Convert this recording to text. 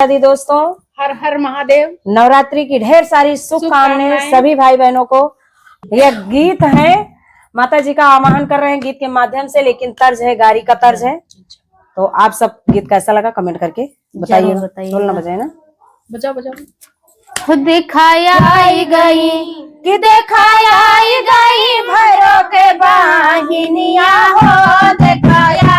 आदि दोस्तों, हर हर महादेव। नवरात्रि की ढेर सारी शुभकामनाएं सभी भाई बहनों को। यह गीत है, माता जी का आवाहन कर रहे हैं गीत के माध्यम से, लेकिन तर्ज है गारी का तर्ज है। तो आप सब गीत कैसा लगा कमेंट करके बताइए। बोलना बजाए ना, बजाओ बजाओ। खुद दिखाया गई कि दिखाया गई भैरव के बाहिनिया हो, दिखाया